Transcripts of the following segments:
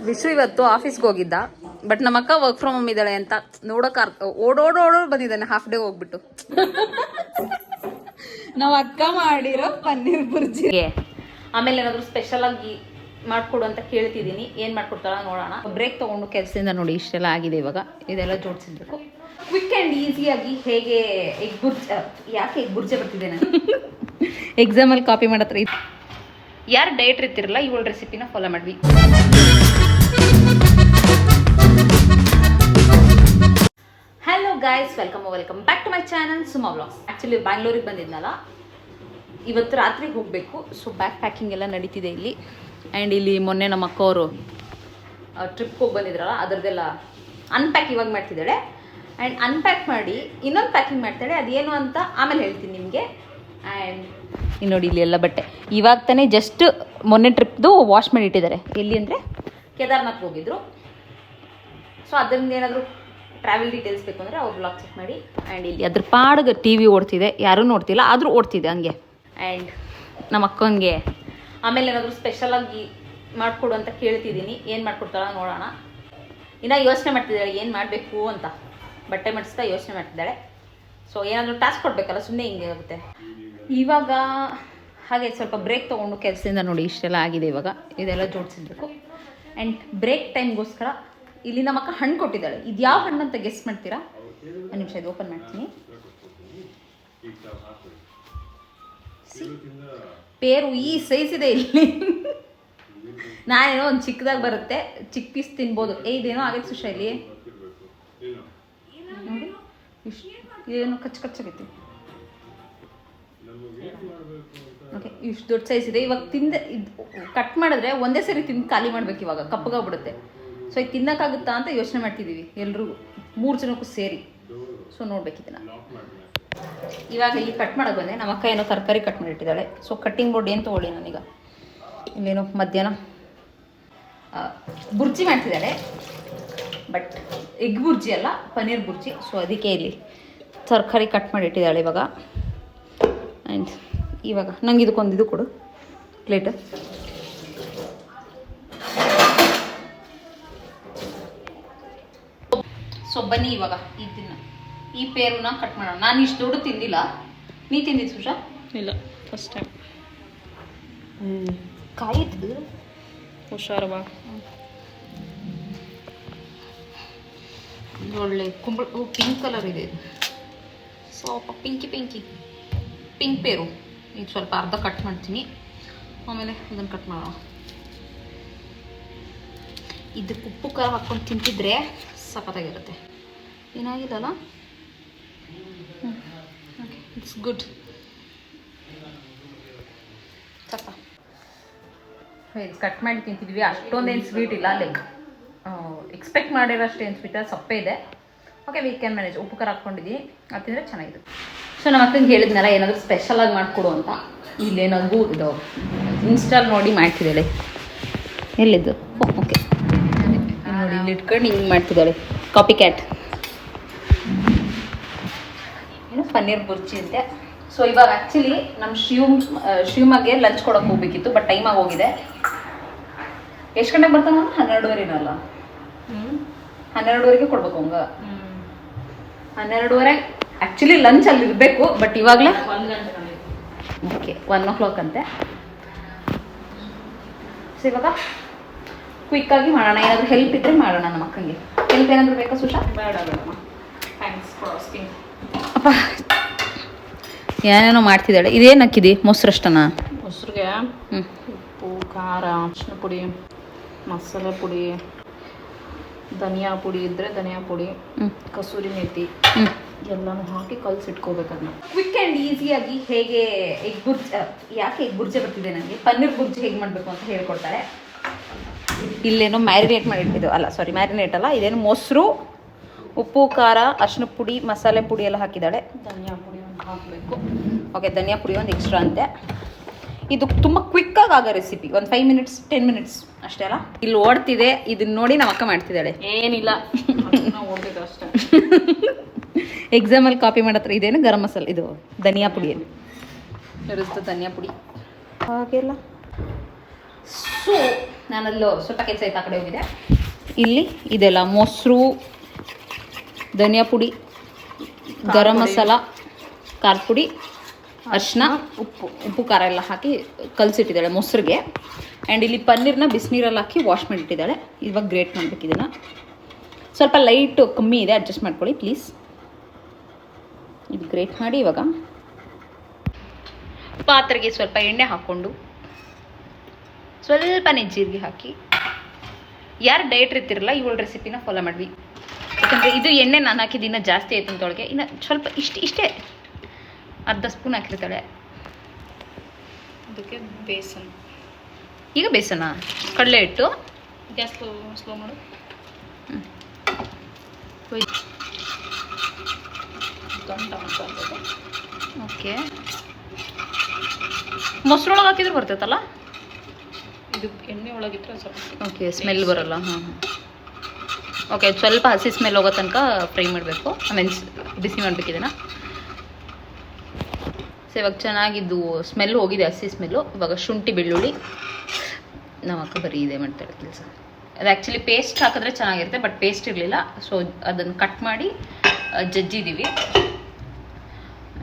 ವಿಶ್ವ ಇವತ್ತು ಆಫೀಸ್ಗೆ ಹೋಗಿದ್ದ. ಬಟ್ ನಮ್ಮ ಅಕ್ಕ ವರ್ಕ್ ಫ್ರಮ್ ಹೋಮ್ ಇದ್ದಾಳೆ ಅಂತ ನೋಡೋಕೆ ಓಡೋಡು ಬಂದಿದ್ದಾನೆ ಹಾಫ್ ಡೇ ಹೋಗ್ಬಿಟ್ಟು. ನಾವು ಅಕ್ಕ ಮಾಡಿರೋ ಪನ್ನೀರ್ ಬುರ್ಜಿ. ಆಮೇಲೆ ಏನಾದ್ರು ಸ್ಪೆಷಲ್ ಆಗಿ ಮಾಡ್ಕೊಡು ಅಂತ ಕೇಳ್ತಿದ್ದೀನಿ. ಏನು ಮಾಡ್ಕೊಡ್ತಾಳ ನೋಡೋಣ. ಬ್ರೇಕ್ ತೊಗೊಂಡು ಕೆಲಸದಿಂದ ನೋಡಿ ಇಷ್ಟೆಲ್ಲ ಆಗಿದೆ. ಇವಾಗ ಇದೆಲ್ಲ ಜೋಡಿಸಿರ್ಬೇಕು. ಕ್ವಿಕ್ ಆ್ಯಂಡ್ ಈಸಿಯಾಗಿ ಹೇಗೆ ಎಗ್ ಬುರ್ಜಿ, ಯಾಕೆ ಎಗ್ ಬುರ್ಜಿ ಬರ್ತಿದೆ ನಾನು ಎಕ್ಸಾಮಲ್ಲಿ ಕಾಪಿ ಮಾಡತ್ರ. ಯಾರು ಡಯಟ್ ಇರ್ತಿರಲ್ಲ ಇವಳ ರೆಸಿಪಿನ ಫಾಲೋ ಮಾಡ್ವಿ. Hello guys, welcome back to my channel Suma vlogs. Actually ಬ್ಯಾಂಗ್ಳೂರಿಗೆ ಬಂದಿದ್ನಲ್ಲ, ಇವತ್ತು ರಾತ್ರಿಗೆ ಹೋಗಬೇಕು. ಸೊ ಬ್ಯಾಕ್ ಪ್ಯಾಕಿಂಗ್ ಎಲ್ಲ ನಡೀತಿದೆ ಇಲ್ಲಿ. ಆ್ಯಂಡ್ ಇಲ್ಲಿ ಮೊನ್ನೆ ನಮ್ಮ ಅಕ್ಕ ಅವರು ಟ್ರಿಪ್ಗೆ ಹೋಗಿ ಬಂದಿದ್ರಲ್ಲ, ಅದರದ್ದೆಲ್ಲ ಅನ್ಪ್ಯಾಕ್ ಇವಾಗ ಮಾಡ್ತಿದ್ದಾಳೆ. ಆ್ಯಂಡ್ ಅನ್ಪ್ಯಾಕ್ ಮಾಡಿ ಇನ್ನೊಂದು ಪ್ಯಾಕಿಂಗ್ ಮಾಡ್ತಾಳೆ. ಅದೇನು ಅಂತ ಆಮೇಲೆ ಹೇಳ್ತೀನಿ ನಿಮಗೆ. ಆ್ಯಂಡ್ ಇಲ್ಲಿ ನೋಡಿ, ಇಲ್ಲಿ ಎಲ್ಲ ಬಟ್ಟೆ ಇವಾಗ ತಾನೇ ಜಸ್ಟ್ ಮೊನ್ನೆ ಟ್ರಿಪ್ದು ವಾಶ್ ಮಾಡಿ ಇಟ್ಟಿದ್ದಾರೆ. ಎಲ್ಲಿ ಅಂದರೆ ಕೇದಾರ್ನಾಥ್ಗೆ ಹೋಗಿದ್ರು. ಸೊ ಅದರಿಂದ ಏನಾದರೂ ಟ್ರಾವೆಲ್ ಡೀಟೇಲ್ಸ್ ಬೇಕು ಅಂದರೆ ಅವ್ರು ಬ್ಲಾಗ್ ಚೆಕ್ ಮಾಡಿ. ಆ್ಯಂಡ್ ಇಲ್ಲಿ ಅದ್ರ ಪಾಡಿಗೆ ಟಿ ವಿ ಓಡ್ತಿದೆ, ಯಾರೂ ನೋಡ್ತಿಲ್ಲ, ಆದರೂ ಓಡ್ತಿದೆ ಹಂಗೆ. ಆ್ಯಂಡ್ ನಮ್ಮ ಅಕ್ಕಂಗೆ ಆಮೇಲೆ ಏನಾದರೂ ಸ್ಪೆಷಲಾಗಿ ಮಾಡಿಕೊಡು ಅಂತ ಕೇಳ್ತಿದ್ದೀನಿ. ಏನು ಮಾಡ್ಕೊಡ್ತಾಳ ನೋಡೋಣ. ಇನ್ನು ಯೋಚನೆ ಮಾಡ್ತಿದ್ದಾಳೆ ಏನು ಮಾಡಬೇಕು ಅಂತ. ಬಟ್ಟೆ ಮಡಿಸ್ತಾ ಯೋಚನೆ ಮಾಡ್ತಿದ್ದಾಳೆ. ಸೊ ಏನಾದರೂ ಟಾಸ್ಕ್ ಕೊಡಬೇಕಲ್ಲ, ಸುಮ್ಮನೆ ಹಿಂಗೆ ಆಗುತ್ತೆ. ಇವಾಗ ಹಾಗೆ ಸ್ವಲ್ಪ ಬ್ರೇಕ್ ತೊಗೊಂಡು ಕೆಲಸದಿಂದ ನೋಡಿ ಇಷ್ಟೆಲ್ಲ ಆಗಿದೆ. ಇವಾಗ ಇದೆಲ್ಲ ಜೋಡಿಸಿರ್ಬೇಕು. ಆ್ಯಂಡ್ ಬ್ರೇಕ್ ಟೈಮ್ಗೋಸ್ಕರ ಇಲ್ಲಿ ನಮ್ಮ ಅಕ್ಕ ಹಣ್ಣು ಕೊಟ್ಟಿದ್ದಾಳೆ. ಇದು ಯಾವ ಹಣ್ಣು ಅಂತ ಗೆಸ್ ಮಾಡ್ತೀರಾ? ಒಂದು ನಿಮಿಷ, ಇದು ಓಪನ್ ಮಾಡ್ತೀನಿ. ಪೇರು ಈ ಸೈಜ್ ಇದೆ ಇಲ್ಲಿ. ನಾನೇನೋ ಒಂದು ಚಿಕ್ಕದಾಗಿ ಬರುತ್ತೆ, ಚಿಕ್ಕ ಪೀಸ್ ತಿನ್ಬೋದು. ಇದೇನೋ ಆಗೈತೆ ಸುಷಾ ಇಲ್ಲಿ ನೋಡಿ, ಇದೇನೋ ಕಚ್ಚಾಗೈತಿ. ಓಕೆ, ಇಷ್ಟು ದೊಡ್ಡ ಸೈಜ್ ಇದೆ. ಇವಾಗ ತಿಂದೆ ಇದು ಕಟ್ ಮಾಡಿದ್ರೆ ಒಂದೇ ಸರಿ ತಿಂದು ಖಾಲಿ ಮಾಡ್ಬೇಕು. ಇವಾಗ ಕಪ್ಪಗಾಗ್ಬಿಡುತ್ತೆ. ಸೊ ಇದು ತಿನ್ನೋಕ್ಕಾಗುತ್ತಾ ಅಂತ ಯೋಚನೆ ಮಾಡ್ತಿದ್ದೀವಿ ಎಲ್ಲರೂ, 3 ಜನಕ್ಕೂ ಸೇರಿ. ಸೊ ನೋಡ್ಬೇಕಿದ್ದನ್ನ ಇವಾಗ ಇಲ್ಲಿ ಕಟ್ ಮಾಡೋಕೆ ಬಂದೆ. ನಮ್ಮ ಅಕ್ಕ ಏನೋ ತರಕಾರಿ ಕಟ್ ಮಾಡಿಟ್ಟಿದ್ದಾಳೆ. ಸೊ ಕಟ್ಟಿಂಗ್ ಬೋರ್ಡ್ ಏನು ತೊಗೊಳ್ಳಿ ನಾನೀಗ. ಇಲ್ಲೇನೋ ಮಧ್ಯಾಹ್ನ ಬುರ್ಜಿ ಮಾಡ್ತಿದ್ದಾಳೆ. ಬಟ್ ಎಗ್ ಬುರ್ಜಿ ಅಲ್ಲ, ಪನ್ನೀರ್ ಬುರ್ಜಿ. ಸೊ ಅದಕ್ಕೆ ಇಲ್ಲಿ ತರಕಾರಿ ಕಟ್ ಮಾಡಿಟ್ಟಿದ್ದಾಳೆ ಇವಾಗ. ಆ್ಯಂಡ್ ಇವಾಗ ನಂಗೆ ಇದಕ್ಕೊಂದು ಇದು ಕೊಡು, ಪ್ಲೇಟ್. ಸೊ ಬನ್ನಿ ಇವಾಗ ಇದನ್ನ, ಈ ಪೇರುನ ಕಟ್ ಮಾಡೋಣ. ನಾನು ಇಷ್ಟು ದೊಡ್ಡ ತಿಂದಿಲ್ಲ. ನೀ ತಿಂದಿದ್ದು ಸುಷಾ? ಇಲ್ಲ, ಫಸ್ಟ್ ಟೈಮ್. ಕಾಯಿತು ಹುಷಾರವಾ. ಒಳ್ಳೆ ಕುಂಬಳ ಪಿಂಕ್ ಕಲರ್ ಇದೆ. ಸ್ವಲ್ಪ ಪಿಂಕ್ ಪೇರು. ಇದು ಸ್ವಲ್ಪ ಅರ್ಧ ಕಟ್ ಮಾಡ್ತೀನಿ, ಆಮೇಲೆ ಇದನ್ನು ಕಟ್ ಮಾಡೋಣ. ಇದಕ್ಕೆ ಉಪ್ಪು ಖಾರ ಹಾಕ್ಕೊಂಡು ತಿಂತಿದ್ರೆ ಸಖತ್ತಾಗಿರುತ್ತೆ. ಏನಾಗಿದಲ್ಲ, ಓಕೆ, ಇಟ್ಸ್ ಗುಡ್. ಸ್ವಲ್ಪ ಇದು ಕಟ್ ಮಾಡಿ ತಿಂತಿದ್ವಿ. ಅಷ್ಟೊಂದೇನು ಸ್ವೀಟ್ ಇಲ್ಲ, ಲೈಕ್ ಎಕ್ಸ್ಪೆಕ್ಟ್ ಮಾಡಿರೋಷ್ಟು ಏನು ಸ್ವೀಟ್ ಅಲ್ಲ, ಸಪ್ಪೆ ಇದೆ. Okay, we can manage. ಉಪ್ಪು ಖಾರ ಹಾಕ್ಕೊಂಡಿದ್ದೀನಿ, ಅದು ತಿಂದರೆ ಚೆನ್ನಾಗಿದೆ. ಸೊ ನಮ್ಮ ಅಕ್ಕಂಗೆ ಹೇಳಿದ್ನಲ್ಲ ಏನಾದರೂ ಸ್ಪೆಷಲಾಗಿ ಮಾಡಿಕೊಡು ಅಂತ. ಇಲ್ಲೇನಾದರೂ ಇದು ಇನ್ಸ್ಟಾಲ್ ನೋಡಿ ಮಾಡ್ತಿದ್ದಾಳೆ. ಎಲ್ಲಿದ್ದು? ಓಕೆ ನೋಡಿ, ಇಲ್ಲಿ ಇಟ್ಕೊಂಡು ಹಿಂಗೆ ಮಾಡ್ತಿದ್ದಾಳೆ. Copy cat. ಏನು ಪನ್ನೀರ್ ಬುರ್ಜಿ ಅಂತೆ. ಸೊ ಇವಾಗ ಆ್ಯಕ್ಚುಲಿ ನಮ್ಮ ಶಿವಮಗೆ ಲಂಚ್ ಕೊಡೋಕೆ ಹೋಗ್ಬೇಕಿತ್ತು, ಬಟ್ ಟೈಮ್ ಆಗೋಗಿದೆ. ಎಷ್ಟು ಗಂಟೆಗೆ ಬರ್ತಾನ? 12:30ನಲ್ಲ, 12:30ಗೆ ಕೊಡ್ಬೇಕು ಹಂಗ. 12:30 ಆ್ಯಕ್ಚುಲಿ ಲಂಚ್ ಅಲ್ಲಿ ಇರಬೇಕು, ಬಟ್ ಇವಾಗಲೇ 1 ಗಂಟೆ. ಓಕೆ, 1 o'clock ಅಂತೆ. ಸೊ ಇವಾಗ ಕ್ವಿಕ್ಕಾಗಿ ಮಾಡೋಣ. ಏನಾದರೂ ಹೆಲ್ಪ್ ಇದ್ದರೆ ಮಾಡೋಣ. ನಮ್ಮ ಅಕ್ಕಂಗೆ ಹೆಲ್ಪ್ ಏನಾದರೂ ಬೇಕಾ ಸುಷಾ? ಬೇಡಮ್ಮ, ಥ್ಯಾಂಕ್ಸ್ ಫಾರ್ ಆಸ್ಕಿಂಗ್. ಅಪ್ಪ ಏನೇನೋ ಮಾಡ್ತಿದ್ದಾಳೆ. ಇದೇನು ಹಾಕಿದಿ? ಮೊಸರಷ್ಟನಾ? ಮೊಸರಿಗೆ ಉಪ್ಪು, ಖಾರ, ಅರಿಶಿನ ಪುಡಿ, ಮಸಾಲೆ ಪುಡಿ, ಧನಿಯಾ ಪುಡಿ ಇದ್ದರೆ ಧನಿಯಾ ಪುಡಿ, ಕಸೂರಿ ಮೇಥಿ ಎಲ್ಲನೂ ಹಾಕಿ ಕಲಸಿಟ್ಕೋಬೇಕು. ಅದನ್ನ ಕ್ವಿಕ್ ಆ್ಯಂಡ್ ಈಸಿಯಾಗಿ ಹೇಗೆ ಎಗ್ ಬುರ್ಜಿ, ಯಾಕೆ ಎಗ್ ಬುರ್ಜಿ ಬರ್ತಿದೆ ನನಗೆ, ಪನ್ನೀರ್ ಬುರ್ಜಿ ಹೇಗೆ ಮಾಡಬೇಕು ಅಂತ ಹೇಳ್ಕೊಡ್ತಾಳೆ. ಇಲ್ಲೇನೋ ಮ್ಯಾರಿನೇಟ್ ಮಾಡಿಟ್ಟಿದ್ದು ಅಲ್ಲ, ಸಾರಿ ಮ್ಯಾರಿನೇಟ್ ಅಲ್ಲ, ಇದೇನು ಮೊಸರು, ಉಪ್ಪು, ಖಾರ, ಅರಿಶಿನ ಪುಡಿ, ಮಸಾಲೆ ಪುಡಿ ಎಲ್ಲ ಹಾಕಿದ್ದಾಳೆ. ಧನಿಯಾ ಪುಡಿ ಒಂದು ಹಾಕಬೇಕು. ಓಕೆ, ಧನಿಯಾ ಪುಡಿ ಒಂದು ಎಕ್ಸ್ಟ್ರಾ ಅಂತೆ. ಇದು ತುಂಬ ಕ್ವಿಕ್ಕಾಗಿ ಆಗೋ ರೆಸಿಪಿ. ಒಂದು 5 minutes 10 minutes ಅಷ್ಟೇ ಅಲ್ಲ. ಇಲ್ಲಿ ಓಡ್ತಿದೆ, ಇದನ್ನ ನೋಡಿ ನಮ್ಮ ಅಕ್ಕ ಮಾಡ್ತಿದ್ದಾಳೆ. ಏನಿಲ್ಲ, ಓಡ್ಬೇಕು ಅಷ್ಟೇ. ಎಕ್ಸಾಮಲ್ಲಿ ಕಾಪಿ ಮಾಡತ್ರ. ಇದೇನು ಗರಂ ಮಸಾಲೆ, ಇದು ಧನಿಯಾ ಪುಡಿ. ಏನು ಇರುತ್ತೆ ಧನಿಯಾ ಪುಡಿ ಹಾಗೆಲ್ಲ. ಸೊ ನಾನಲ್ಲೂ ಸ್ವಲ್ಪ ಕೆಲಸ ಇತ್ತು ಆ ಕಡೆ ಹೋಗಿದೆ. ಇಲ್ಲಿ ಇದೆಲ್ಲ ಮೊಸರು, ಧನಿಯಾ ಪುಡಿ, ಗರಂ ಮಸಾಲ, ಖಾರದ ಪುಡಿ, ಅರಿಶಿನ, ಉಪ್ಪು ಖಾರ ಎಲ್ಲ ಹಾಕಿ ಕಲಸಿಟ್ಟಿದ್ದಾಳೆ ಮೊಸರಿಗೆ. ಆ್ಯಂಡ್ ಇಲ್ಲಿ ಪನ್ನೀರ್ನ ಬಿಸಿನೀರಲ್ಲಿ ಹಾಕಿ ವಾಶ್ ಮಾಡಿಟ್ಟಿದ್ದಾಳೆ. ಇವಾಗ ಗ್ರೇಟ್ ಮಾಡಬೇಕು ಇದನ್ನು. ಸ್ವಲ್ಪ ಲೈಟು ಕಮ್ಮಿ ಇದೆ, ಅಡ್ಜಸ್ಟ್ ಮಾಡ್ಕೊಳ್ಳಿ ಪ್ಲೀಸ್. ಇದು ಗ್ರೇಟ್ ಮಾಡಿ ಇವಾಗ ಪಾತ್ರೆಗೆ ಸ್ವಲ್ಪ ಎಣ್ಣೆ ಹಾಕ್ಕೊಂಡು ಸ್ವಲ್ಪ ಜೀರಿಗೆ ಹಾಕಿ, ಯಾರು ಡಯಟ್ ಇರ್ತಿರಲ್ಲ ಇವಳ ರೆಸಿಪಿನ ಫಾಲೋ ಮಾಡ್ವಿ. ಯಾಕಂದರೆ ಇದು ಎಣ್ಣೆ ನಾನು ಹಾಕಿದ್ದು ಇನ್ನೂ ಜಾಸ್ತಿ ಆಯ್ತು ಅಂತೊಳಗೆ. ಇನ್ನು ಸ್ವಲ್ಪ ಇಷ್ಟೇ ಅರ್ಧ ಸ್ಪೂನ್ ಹಾಕಿರ್ತಾಳೆ. ಅದಕ್ಕೆ ಬೇಸನ್, ಈಗ ಬೇಸನ ಕಡಲೆ ಹಿಟ್ಟು ಗ್ಯಾಸ್ ಸ್ಲೋ ಮಾಡು. ಓಕೆ, ಮೊಸರೊಳಗೆ ಹಾಕಿದ್ರೆ ಬರ್ತೈತಲ್ಲ ಇದು ಎಣ್ಣೆ ಒಳಗಿದ್ರೆ ಸ್ವಲ್ಪ ಓಕೆ, ಸ್ಮೆಲ್ ಬರಲ್ಲ. ಹಾಂ ಓಕೆ, ಸ್ವಲ್ಪ ಹಸಿ ಸ್ಮೆಲ್ ಹೋಗೋ ತನಕ ಫ್ರೈ ಮಾಡಬೇಕು, ಆಮೇಲೆ ಬಿಸಿ ಮಾಡಬೇಕು ಇದನ್ನು. ಸೊ ಇವಾಗ ಚೆನ್ನಾಗಿದ್ದು ಸ್ಮೆಲ್ ಹೋಗಿದೆ, ಹಸಿ ಸ್ಮೆಲ್ಲು. ಇವಾಗ ಶುಂಠಿ ಬೆಳ್ಳುಳ್ಳಿ ನಮ್ಮ ಅಕ್ಕ ಬರೀ ಇದೆ ಮಾಡ್ತಾಳೆ ಕೆಲಸ. ಅದು ಆ್ಯಕ್ಚುಲಿ ಪೇಸ್ಟ್ ಹಾಕಿದ್ರೆ ಚೆನ್ನಾಗಿರುತ್ತೆ, ಬಟ್ ಪೇಸ್ಟ್ ಇರಲಿಲ್ಲ. ಸೊ ಅದನ್ನು ಕಟ್ ಮಾಡಿ ಜಜ್ಜಿದ್ದೀವಿ.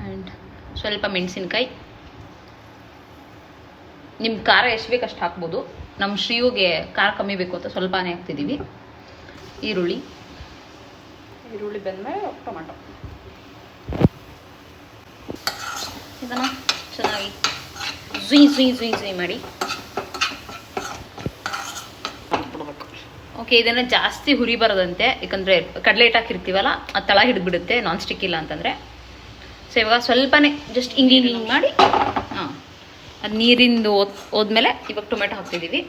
ಆ್ಯಂಡ್ ಸ್ವಲ್ಪ ಮೆಣಸಿನ್ಕಾಯಿ, ನಿಮ್ಮ ಖಾರ ಎಷ್ಟು ಬೇಕು ಅಷ್ಟು ಹಾಕ್ಬೋದು. ನಮ್ಮ ಶ್ರೀಯುಗೆ ಖಾರ ಕಮ್ಮಿ ಬೇಕು ಅಂತ ಸ್ವಲ್ಪನೇ ಹಾಕ್ತಿದ್ದೀವಿ. ಈರುಳ್ಳಿ ಬೆಂದ್ಮೇಲೆ ಟೊಮೆಟೊ. ಇದನ್ನು ಚೆನ್ನಾಗಿ ಝುಯ್ ಮಾಡಿ ಓಕೆ. ಇದನ್ನು ಜಾಸ್ತಿ ಹುರಿ ಬರೋದಂತೆ, ಯಾಕಂದರೆ ಕಡಲೆ ಹಿಟ್ಟು ಹಾಕಿರ್ತೀವಲ್ಲ ಅದು ತಳ ಹಿಡಿದ್ಬಿಡುತ್ತೆ ನಾನ್ ಸ್ಟಿಕ್ ಇಲ್ಲ ಅಂತಂದರೆ. ಸೊ ಇವಾಗ ಸ್ವಲ್ಪನೇ ಜಸ್ಟ್ ಹಿಂಗೆ ಮಾಡಿ ಹಾಂ, ಅದು ನೀರಿಂದು ಹೋದ್ಮೇಲೆ ಇವಾಗ ಟೊಮೆಟೊ ಹಾಕ್ತಿದ್ದೀವಿ.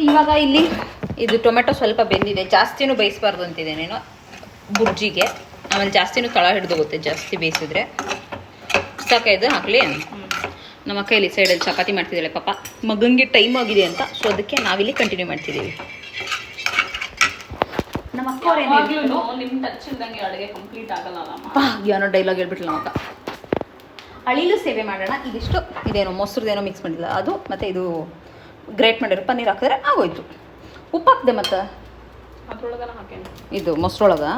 ಇವಾಗ ಇಲ್ಲಿ ಇದು ಟೊಮೆಟೊ ಸ್ವಲ್ಪ ಬೆಂದಿದೆ, ಜಾಸ್ತಿನೂ ಬೇಯಿಸಬಾರ್ದು ಅಂತಿದೆ ನೀನು ಬುರ್ಜಿಗೆ. ಆಮೇಲೆ ಜಾಸ್ತಿನೂ ತಳ ಹಿಡಿದೋಗುತ್ತೆ ಜಾಸ್ತಿ ಬೇಯಿಸಿದ್ರೆ. ಸಾಕಾಯ್ದು ಹಾಕಲಿ. ನಮ್ಮ ಅಕ್ಕ ಇಲ್ಲಿ ಸೈಡಲ್ಲಿ ಚಪಾತಿ ಮಾಡ್ತಿದ್ದಾಳೆ ಪಾಪ, ಮಗನಿಗೆ ಟೈಮ್ ಆಗಿದೆ ಅಂತ. ಸೊ ಅದಕ್ಕೆ ನಾವಿಲ್ಲಿ ಕಂಟಿನ್ಯೂ ಮಾಡ್ತಿದ್ದೀವಿ. ನಮ್ಮ ಅಕ್ಕ ನಿಮ್ಮ ಟಚ್ ಇಲ್ದಂಗೆ ಅಡುಗೆ ಕಂಪ್ಲೀಟ್ ಆಗಲ್ಲ. ಏನೋ ಡೈಲಾಗ್ ಹೇಳ್ಬಿಟ್ಲು ನಮ್ಮ ಅಕ್ಕ. ಅಳಿಲು ಸೇವೆ ಮಾಡೋಣ. ಇದಿಷ್ಟು ಇದೇನೋ ಮೊಸರುದೇನೋ ಮಿಕ್ಸ್ ಮಾಡಿಲ್ಲ ಅದು, ಮತ್ತು ಇದು ಗ್ರೇಟ್ ಮಾಡಿರೋ ಪನ್ನೀರ್ ಹಾಕಿದ್ರೆ ಆಗೋಯ್ತು. ಉಪ್ಪು ಹಾಕಿದೆ ಮತ್ತು ಅದ್ರೊಳಗನ ಹಾಕೇನೆ ಇದು ಮೊಸರೊಳಗೆ.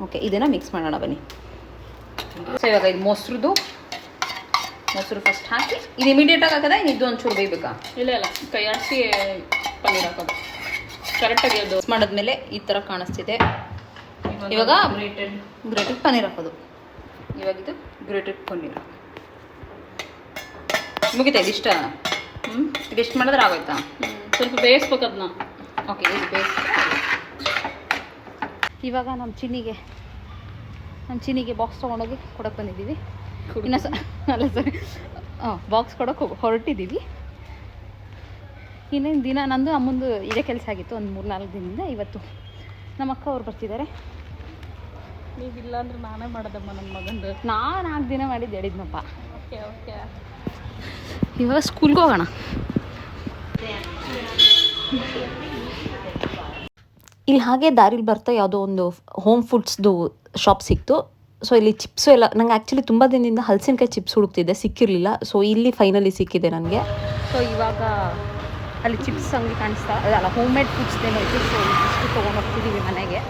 ಓಕೆ, ಇದನ್ನು ಮಿಕ್ಸ್ ಮಾಡೋಣ ಬನ್ನಿ. ಸೊ ಇವಾಗ ಇದು ಮೊಸರು ಫಸ್ಟ್ ಹಾಕಿ ಇದು ಇಮಿಡಿಯೇಟಾಗಿ ಹಾಕೋದ, ಇದು ಒಂಚೂರು ಬೇಯಬೇಕಾ? ಇಲ್ಲ ಕೈ ಆಡಿಸಿ ಪನ್ನೀರ್ ಹಾಕೋದು ಕರೆಕ್ಟಾಗಿ. ಅದು ಮಿಕ್ಸ್ ಮಾಡಿದ್ಮೇಲೆ ಈ ಥರ ಕಾಣಿಸ್ತಿದೆ. ಇವಾಗ ಗ್ರೇಟೆಡ್ ಪನ್ನೀರ್ ಹಾಕೋದು. ಇವಾಗ ಇದು ಗ್ರೇಟೆಡ್ ಪನ್ನೀರ್ ಮುಗಿತಾ? ಇದಿಷ್ಟ ಇದಿಷ್ಟು ಮಾಡಿದ್ರೆ ಆಗೋಯ್ತಾ? ಸ್ವಲ್ಪ ಬೇಯಿಸ್ಬೇಕು ಅದನ್ನ. ಓಕೆ, ಇದು ಬೇಯಿಸ್ತಾರೆ. ಇವಾಗ ನಮ್ಮ ಚಿನ್ನಿಗೆ ಬಾಕ್ಸ್ ತೊಗೊಂಡೋಗಿ ಕೊಡೋಕೆ ಬಂದಿದ್ದೀವಿ. ಇನ್ನು ಅಲ್ಲ ಸರಿ, ಬಾಕ್ಸ್ ಕೊಡೋಕೆ ಹೊರಟಿದ್ದೀವಿ. ಇನ್ನೇನು ದಿನ ನಂದು ಅಮ್ಮಂದು ಇದೇ ಕೆಲಸ ಆಗಿತ್ತು ಒಂದು 3-4 ದಿನದಿಂದ. ಇವತ್ತು ನಮ್ಮ ಅಕ್ಕ ಅವ್ರು ಬರ್ತಿದ್ದಾರೆ. ಈಗಿಲ್ಲ ಅಂದ್ರೆ ನಾನೇ ಮಾಡೋದಮ್ಮ ನನ್ನ ಮಗಂದು. ನಾನು 4 ದಿನ ಮಾಡಿದ್ದು ಹೇಳಿದ್ನಪ್ಪ. ಓಕೆ ಓಕೆ, ಇವಾಗ ಸ್ಕೂಲ್ಗೆ ಹೋಗೋಣ. ಇಲ್ಲಿ ಹಾಗೆ ದಾರಿಲಿ ಬರ್ತಾ ಯಾವುದೋ ಒಂದು ಹೋಮ್ ಫುಡ್ಸ್ದು ಶಾಪ್ ಸಿಕ್ತು. ಸೊ ಇಲ್ಲಿ ಚಿಪ್ಸು ಎಲ್ಲ, ನಂಗೆ ಆ್ಯಕ್ಚುಲಿ ತುಂಬ ದಿನದಿಂದ ಹಲಸಿನಕಾಯಿ ಚಿಪ್ಸ್ ಹುಡುಕ್ತಿದ್ದೆ, ಸಿಕ್ಕಿರಲಿಲ್ಲ. ಸೊ ಇಲ್ಲಿ ಫೈನಲಿ ಸಿಕ್ಕಿದೆ ನನಗೆ. ಸೊ ಇವಾಗ ಅಲ್ಲಿ ಚಿಪ್ಸ್ ಹಂಗೆ ಕಾಣಿಸ್ತಾ ಅಲ್ಲ, ಹೋಮ್ ಮೇಡ್ ಫುಡ್ಸ್ದೇನೋ ಇತ್ತು. ಸೊ ಇಷ್ಟು ತೊಗೊಂಡು ಹೋಗ್ತಿದ್ದೀವಿ ಮನೆಗೆ.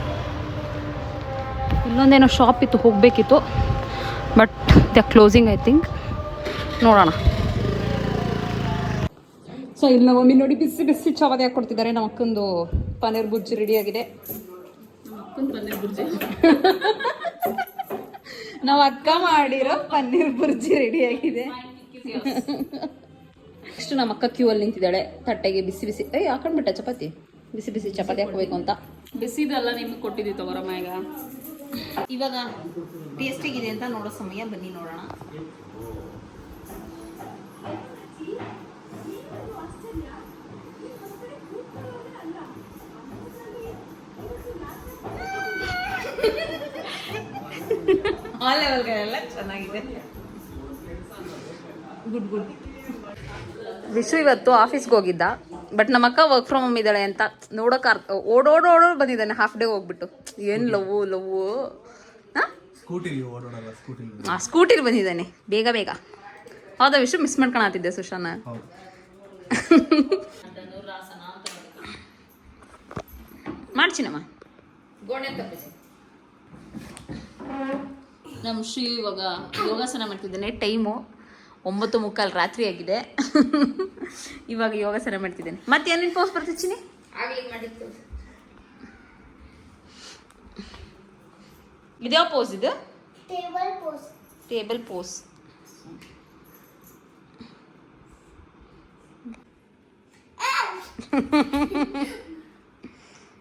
ಇಲ್ಲೊಂದೇನೋ ಶಾಪ್ ಇತ್ತು, ಹೋಗಬೇಕಿತ್ತು, but the closing I think. ನೋಡೋಣ. ಸೊ ಇಲ್ಲಿ ನಾವು ಒಮ್ಮೆ ನೋಡಿ ಬಿಸಿ ಬಿಸಿ ಚಪಾತಿ ಹಾಕ್ಕೊಡ್ತಿದ್ದಾರೆ. ನಮ್ಮ ಅಕ್ಕಂದು ಪನ್ನೀರ್ ಬುರ್ಜಿ ರೆಡಿಯಾಗಿದೆ. ಪನ್ನೀರ್ ಬುರ್ಜಿ ನಾವು ಅಕ್ಕ ಮಾಡಿರೋ ಪನ್ನೀರ್ ಬುರ್ಜಿ ರೆಡಿಯಾಗಿದೆ. ಇಷ್ಟು ನಮ್ಮ ಅಕ್ಕ ಕ್ಯೂ ಅಲ್ಲಿ ನಿಂತಿದ್ದಾಳೆ. ತಟ್ಟೆಗೆ ಬಿಸಿ ಬಿಸಿ ಹಾಕೊಂಡ್ಬಿಟ್ಟ ಚಪಾತಿ, ಬಿಸಿ ಬಿಸಿ ಚಪಾತಿ ಹಾಕೋಬೇಕು ಅಂತ. ಬಿಸಿದೆಲ್ಲ ನಿಮ್ಗೆ ಕೊಟ್ಟಿದ್ದೀವಿ ತಗೋರಮ್ಮ. ಇವಾಗ ಟೇಸ್ಟಿಗಿದೆ ಅಂತ ನೋಡೋ ಸಮಯ, ಬನ್ನಿ ನೋಡೋಣ. ಆ ಲೆವೆಲ್ಗಳೆಲ್ಲ ಚೆನ್ನಾಗಿದೆ. Good good. ವಿಶು ಇವತ್ತು ಆಫೀಸ್ಗೆ ಹೋಗಿದ್ದ, ಬಟ್ ನಮ್ಮ ಅಕ್ಕ ವರ್ಕ್ ಫ್ರಮ್ ಹೋಮ್ ಇದ್ದಾಳೆ ಅಂತ ನೋಡೋಕೆ ಓಡೋಡು ಬಂದಿದ್ದಾನೆ. ಹಾಫ್ ಡೇ ಹೋಗ್ಬಿಟ್ಟು. ಏನು ಲವ್ವು ಹಾಂ, ಸ್ಕೂಟಿಲಿ ಬಂದಿದ್ದಾನೆ ಬೇಗ. ಹೌದಾ ವಿಷು ಮಿಸ್ ಮಾಡ್ಕೊಳತಿದ್ದೆ ಸುಶಾನ. ಮಾಡ್ಚಿನಮ್ಮ ಗೋಣೆ ತಪ್ಪಿಸಿ. ನಮ್ಮ ಶ್ರೀ ಇವಾಗ ಯೋಗಾಸನ ಮಾಡ್ತಿದ್ದೇನೆ. ಟೈಮು 9:45 ರಾತ್ರಿ ಆಗಿದೆ. ಇವಾಗ ಯೋಗಾಸನ ಮಾಡ್ತಿದ್ದೇನೆ. ಮತ್ತೆ ಏನೇನು ಪೋಸ್ ಬರ್ತಿಚ್ಚಿನಿ ಆಗ್ಲಿಕ್ಕೆ ಮಾಡಿತ್ತು. ಇದ್ಯಾವ ಪೋಸ್ ಇದು? Table pose.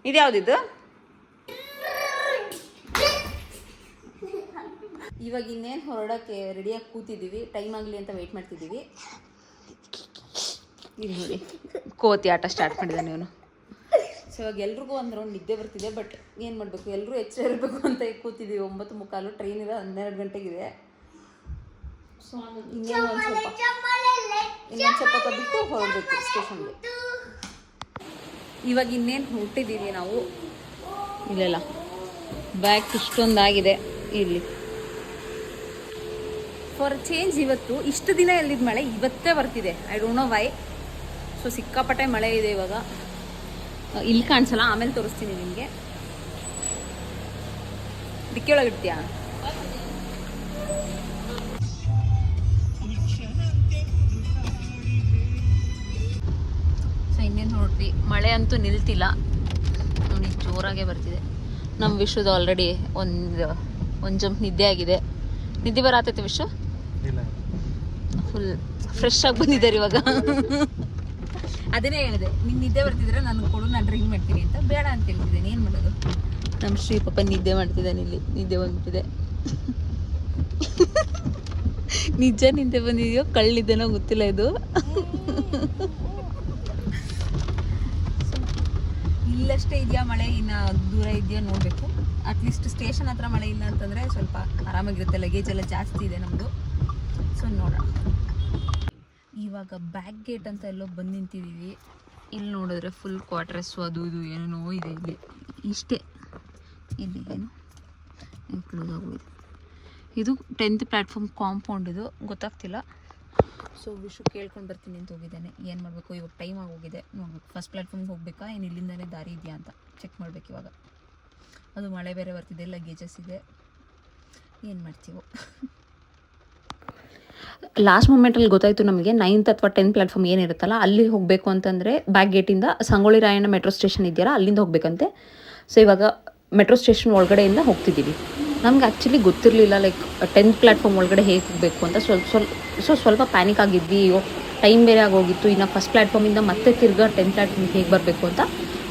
ಇದ್ಯಾವ್ದಿದ್ದು? ಇವಾಗ ಇನ್ನೇನು ಹೊರಡೋಕ್ಕೆ ರೆಡಿಯಾಗಿ ಕೂತಿದ್ದೀವಿ. ಟೈಮ್ ಆಗಲಿ ಅಂತ ವೆಯ್ಟ್ ಮಾಡ್ತಿದ್ದೀವಿ. ಇದು ನೋಡಿ ಕೋತಿ ಆಟ ಸ್ಟಾರ್ಟ್ ಮಾಡಿದ್ದಾನೆ ಇವನು. ಸೊ ಇವಾಗ ಎಲ್ರಿಗೂ ಒಂದು ರೌಂಡ್ ನಿದ್ದೆ ಬರ್ತಿದೆ. ಬಟ್ ಏನು ಮಾಡಬೇಕು, ಎಲ್ಲರೂ ಎಚ್ಚರ ಇರಬೇಕು ಅಂತ ಕೂತಿದ್ದೀವಿ. 9:45 ಟ್ರೈನ್ ಇದೆ, 12 ಗಂಟೆಗಿದೆ. ಸೊ ಇನ್ನೊಂದು ಸ್ವಲ್ಪ ಬಿಟ್ಟು ಹೊರಡಬೇಕು ಸ್ಟೇಷನ್ಗೆ. ಇವಾಗ ಇನ್ನೇನು ಹೊರಟಿದ್ದೀವಿ ನಾವು. ಇಲ್ಲೆಲ್ಲ ಬ್ಯಾಗ್ ಇಷ್ಟೊಂದಾಗಿದೆ ಇಲ್ಲಿ. ಫಾರ್ ಚೇಂಜ್ ಇವತ್ತು ಇಷ್ಟು ದಿನ ಎಲ್ಲಿದ್ದ ಮಳೆ ಇವತ್ತೇ ಬರ್ತಿದೆ. I don't know why. So ಸಿಕ್ಕಾಪಟ್ಟೆ ಮಳೆ ಇದೆ ಇವಾಗ. ಇಲ್ಲಿ ಕಾಣಿಸಲ್ಲ, ಆಮೇಲೆ ತೋರಿಸ್ತೀನಿ ನಿಮಗೆ. ದಿಕ್ಕೆ ಒಳಗಿಡ್ತೀಯಾ? ಸೊ ಇನ್ನೇನು ನೋಡ್ರಿ, ಮಳೆ ಅಂತೂ ನಿಲ್ತಿಲ್ಲ ನೋಡಿ, ಜೋರಾಗೆ ಬರ್ತಿದೆ. ನಮ್ಮ ವಿಶ್ವದ ಆಲ್ರೆಡಿ ಒಂದು ಜಂಪ್ ನಿದ್ದೆ ಆಗಿದೆ. ನಿದ್ದೆ ಬರತೈತೆ ವಿಶ್ವ? ಫುಲ್ ಫ್ರೆಶ್ ಆಗಿ ಬಂದಿದ್ದಾರೆ ಇವಾಗ. ಅದನ್ನೇ ಹೇಳಿದೆ, ನೀನು ನಿದ್ದೆ ಬರ್ತಿದ್ರೆ ನನಗೆ ಕೊಡು, ನಾನು ಡ್ರಿಂಕ್ ಮಾಡ್ತೀನಿ ಅಂತ. ಬೇಡ ಅಂತ ಹೇಳ್ತಿದ್ದೇನೆ. ಏನು ಮಾಡೋದು? ನಮ್ಮ ಶ್ರೀ ಪಾಪ ನಿದ್ದೆ ಮಾಡ್ತಿದ್ದಾನೆ ಇಲ್ಲಿ. ನಿದ್ದೆ ಬಂದ್ಬಿಟ್ಟಿದೆ. ನಿಜ ನಿದ್ದೆ ಬಂದಿದೆಯೋ ಕಳ್ಳಿದ್ದೇನೋ ಗೊತ್ತಿಲ್ಲ ಇದು. ಇಲ್ಲಷ್ಟೇ ಇದೆಯಾ ಮಳೆ, ಇನ್ನು ದೂರ ಇದೆಯಾ ನೋಡಬೇಕು. ಅಟ್ಲೀಸ್ಟ್ ಸ್ಟೇಷನ್ ಹತ್ರ ಮಳೆ ಇಲ್ಲ ಅಂತಂದರೆ ಸ್ವಲ್ಪ ಆರಾಮಾಗಿರುತ್ತೆ. ಲಗೇಜ್ ಎಲ್ಲ ಜಾಸ್ತಿ ಇದೆ ನಮ್ಮದು. ಸೊ ನೋಡೋಣ. ಇವಾಗ ಬ್ಯಾಕ್ ಗೇಟ್ ಅಂತ ಎಲ್ಲೋ ಬಂದು ನಿಂತಿದ್ದೀವಿ. ಇಲ್ಲಿ ನೋಡಿದ್ರೆ ಫುಲ್ ಕ್ವಾರ್ಟರ್ಸು ಅದು ಇದು ಏನೇನೋ ಇದೆ ಇಲ್ಲಿ. ಇಷ್ಟೇ ಇಲ್ಲಿ ಏನು ಕ್ಲೋಸ್ ಆಗೋಗಿದೆ. ಇದು 10th ಪ್ಲ್ಯಾಟ್ಫಾರ್ಮ್ ಕಾಂಪೌಂಡ್. ಇದು ಗೊತ್ತಾಗ್ತಿಲ್ಲ. ಸೊ ವಿಷು ಕೇಳ್ಕೊಂಡು ಬರ್ತೀನಿ ಅಂತ ಹೋಗಿದ್ದಾನೆ. ಏನು ಮಾಡಬೇಕು ಇವಾಗ? ಟೈಮ್ ಆಗೋಗಿದೆ. ನೋಡ್ಬೇಕು ಫಸ್ಟ್ ಪ್ಲ್ಯಾಟ್ಫಾರ್ಮ್ಗೆ ಹೋಗ್ಬೇಕಾ, ಏನು ಇಲ್ಲಿಂದನೇ ದಾರಿ ಇದೆಯಾ ಅಂತ ಚೆಕ್ ಮಾಡಬೇಕು ಇವಾಗ. ಅದು ಮಳೆ ಬೇರೆ ಬರ್ತಿದೆ, ಲಗೇಜಸ್ ಇದೆ. ಏನು ಮಾಡ್ತೀವೋ. ಲಾಸ್ಟ್ ಮೂಮೆಂಟಲ್ಲಿ ಗೊತ್ತಾಯಿತು ನಮಗೆ 9th ಅಥವಾ 10th ಪ್ಲ್ಯಾಟ್ಫಾರ್ಮ್ ಏನಿರುತ್ತಲ್ಲ ಅಲ್ಲಿ ಹೋಗಬೇಕು ಅಂತಂದರೆ ಬ್ಯಾಕ್ ಗೇಟಿಂದ ಸಂಗೊಳ್ಳಿ ರಾಯಣ್ಣ ಮೆಟ್ರೋ ಸ್ಟೇಷನ್ ಇದೆಯಲ್ಲ ಅಲ್ಲಿಂದ ಹೋಗಬೇಕಂತೆ. ಸೊ ಇವಾಗ ಮೆಟ್ರೋ ಸ್ಟೇಷನ್ ಒಳಗಡೆಯಿಂದ ಹೋಗ್ತಿದ್ದೀವಿ. ನಮ್ಗೆ ಆ್ಯಕ್ಚುಲಿ ಗೊತ್ತಿರಲಿಲ್ಲ ಲೈಕ್ 10th ಪ್ಲ್ಯಾಟ್ಫಾರ್ಮ್ ಒಳಗಡೆ ಹೇಗೆ ಹೋಗಬೇಕು ಅಂತ. ಸ್ವಲ್ಪ ಪ್ಯಾನಿಕ್ ಆಗಿದ್ವಿ. ಅಯ್ಯೋ ಟೈಮ್ ಬೇರೆ ಆಗೋಗಿತ್ತು. ಇನ್ನು ಫಸ್ಟ್ ಪ್ಲ್ಯಾಟ್ಫಾರ್ಮಿಂದ ಮತ್ತೆ ತಿರ್ಗಾ 10th ಪ್ಲ್ಯಾಟ್ಫಾರ್ಮ್ಗೆ ಹೇಗೆ ಬರಬೇಕು ಅಂತ.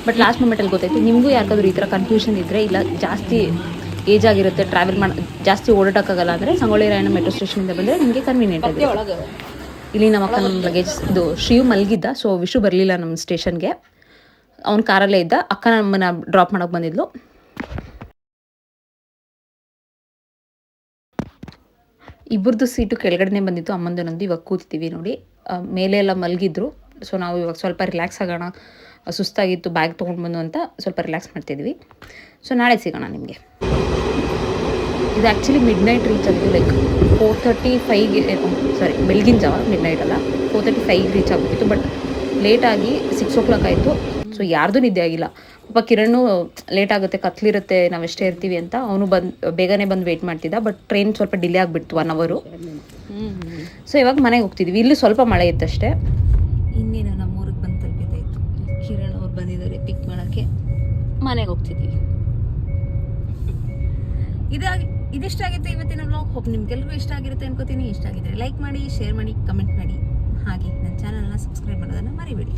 ಬಟ್ ಲಾಸ್ಟ್ ಮೂಮೆಂಟಲ್ಲಿ ಗೊತ್ತಾಯಿತು. ನಿಮಗೂ ಯಾರಿಗಾದ್ರೂ ಈ ಥರ ಕನ್ಫ್ಯೂಷನ್ ಇದ್ದರೆ, ಇಲ್ಲ ಜಾಸ್ತಿ ಏಜ್ ಆಗಿರುತ್ತೆ, ಟ್ರಾವೆಲ್ ಜಾಸ್ತಿ ಓಡಾಡೋಕ್ಕಾಗಲ್ಲ ಅಂದರೆ ಸಂಗೊಳ್ಳಿ ರಾಯಣ್ಣ ಮೆಟ್ರೋ ಸ್ಟೇಷನಿಂದ ಬಂದರೆ ನಿಮಗೆ ಕನ್ವೀನಿಯೆಂಟ್ ಆಗಿದೆ. ಇಲ್ಲಿ ನಮ್ಮ ಅಕ್ಕ ನಮ್ಮ ಲಗೇಜ್ ಇದು ಶಿವ್ ಮಲಗಿದ್ದ. ಸೊ ವಿಷು ಬರಲಿಲ್ಲ ನಮ್ಮ ಸ್ಟೇಷನ್ಗೆ. ಅವ್ನ ಕಾರಲ್ಲೇ ಇದ್ದ. ಅಕ್ಕ ನಮ್ಮನ್ನು ಡ್ರಾಪ್ ಮಾಡೋಕೆ ಬಂದಿದ್ಲು. ಇಬ್ಬರದ್ದು ಸೀಟು ಕೆಳಗಡೆ ಬಂದಿತ್ತು, ಅಮ್ಮಂದನೊಂದು. ಇವಾಗ ಕೂತಿದ್ದೀವಿ ನೋಡಿ. ಮೇಲೆ ಎಲ್ಲ ಮಲಗಿದ್ರು. ಸೊ ನಾವು ಇವಾಗ ಸ್ವಲ್ಪ ರಿಲ್ಯಾಕ್ಸ್ ಆಗೋಣ, ಸುಸ್ತಾಗಿತ್ತು ಬ್ಯಾಗ್ ತೊಗೊಂಡು ಬಂದು ಅಂತ ಸ್ವಲ್ಪ ರಿಲ್ಯಾಕ್ಸ್ ಮಾಡ್ತಿದ್ವಿ. ಸೊ ನಾಳೆ ಸಿಗೋಣ ನಿಮಗೆ. ಇದು ಆ್ಯಕ್ಚುಲಿ ಮಿಡ್ ನೈಟ್ ರೀಚ್ ಆಗಿದ್ದು. ಲೈಕ್ 4:35ಗೆ ಸಾರಿ ಬೆಳಗಿನ ಜಾವ, ಮಿಡ್ ನೈಟ್ ಅಲ್ಲ, 4:35ಗೆ ರೀಚ್ ಆಗಬೇಕಿತ್ತು. ಬಟ್ ಲೇಟಾಗಿ 6 o'clock ಆಯಿತು. ಸೊ ಯಾರ್ದು ನಿದ್ದೆ ಆಗಿಲ್ಲ. ಪಾಪ ಕಿರಣ್ ಲೇಟ್ ಆಗುತ್ತೆ, ಕತ್ಲಿರುತ್ತೆ, ನಾವೆಷ್ಟೇ ಇರ್ತೀವಿ ಅಂತ ಅವನು ಬೇಗನೆ ಬಂದು ವೆಯ್ಟ್ ಮಾಡ್ತಿದ್ದ. ಬಟ್ ಟ್ರೈನ್ ಸ್ವಲ್ಪ ಡಿಲೇ ಆಗಿಬಿಡ್ತು 1 hour. ಸೊ ಇವಾಗ ಮನೆಗೆ ಹೋಗ್ತಿದ್ವಿ. ಇಲ್ಲಿ ಸ್ವಲ್ಪ ಮಳೆ ಇತ್ತಷ್ಟೇ. ಇನ್ನೇನು ನಮ್ಮ ಊರಿಗೆ ಬಂದು ತಲುಪಿದ್ದಾಯಿತು. ಕಿರಣ್ ಅವ್ರು ಬಂದಿದ್ದಾರೆ ಪಿಕ್ ಮಾಡೋಕ್ಕೆ. ಮನೆಗೆ ಹೋಗ್ತಿದ್ದೀವಿ. ಇದಿಷ್ಟಾಗಿತ್ತು ಇವತ್ತಿನ ವ್ಲಾಗ್. ಹೋಪ್ ನಿಮ್ಗೆಲ್ರಿಗೂ ಇಷ್ಟ ಆಗಿರುತ್ತೆ ಅನ್ಕೋತೀನಿ. ಇಷ್ಟ ಆಗಿದ್ರೆ ಲೈಕ್ ಮಾಡಿ, ಶೇರ್ ಮಾಡಿ, ಕಮೆಂಟ್ ಮಾಡಿ. ಹಾಗೆ ನನ್ನ ಚಾನಲ್ನ ಸಬ್ಸ್ಕ್ರೈಬ್ ಮಾಡೋದನ್ನು ಮರಿಬೇಡಿ.